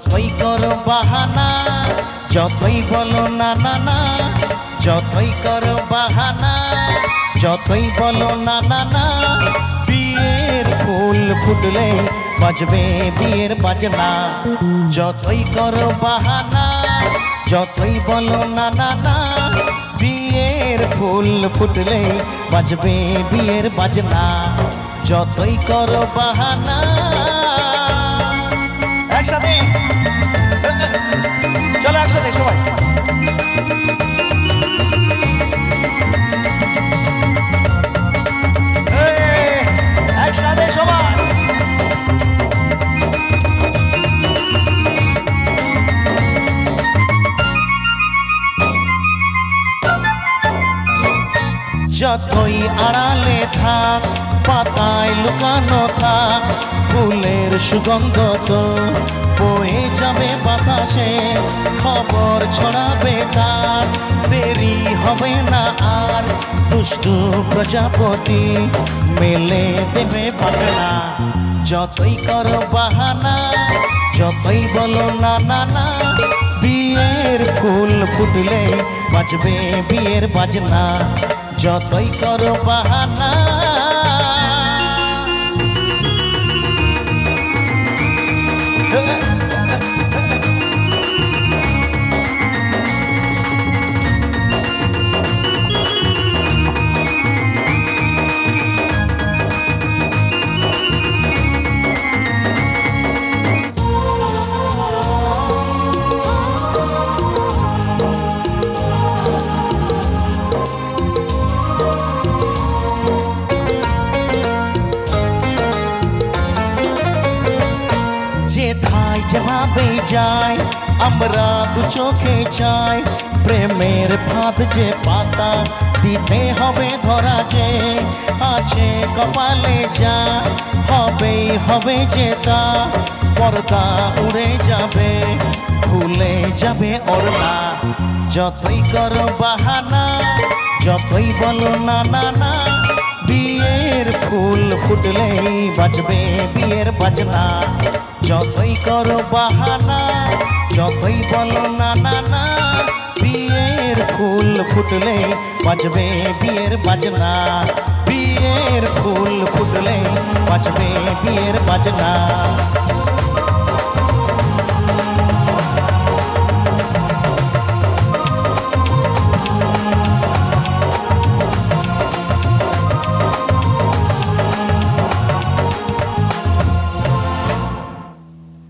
যতই করো বাহানা যতই বলো না না না যতই করো বাহানা যতই বলো না না না বিয়ের ফুল ফুটলে বাজবে বিয়ের বাজনা যতই করো বাহানা যতই বলো না না না বিয়ের ফুল ফুটলে বাজবে বিয়ের বাজনা যতই করো বাহানা একসাথে চলো একসাথে সবাই একসাথে সবাই যতই আড়ালে থাক পাতায় লুকানো থাক ফুলের সুগন্ধ তো বয়ে যাবে বাতাসে খবর ছড়াবে তার দেরি হবে না আর দুষ্টু প্রজাপতি মেলে দেবে পাখনা যতই করো বাহানা যতই বলো না না না বিয়ের ফুল ফুটলে বাজবে বিয়ের বাজনা যতই করো বাহানা যেথায় যেভাবে যায় আমরা দু চোখে চাই প্রেমের ফাঁদ যে পাতা দিতে হবে ধরা যে আছে কপালে যা হবেই হবে যেটা পর্দা উড়ে যাবে ভুলে যাবে ওড়না যতই করো বাহানা যতই বলো না না না বিয়ের ফুল ফুটলেই বাজবে বিয়ের বাজনা যতই করো বাহানা যতই বলো না না না বিয়ের ফুল ফুটলে বাজবে বিয়ের বাজনা বিয়ের ফুল ফুটলে বাজবে বিয়ের বাজনা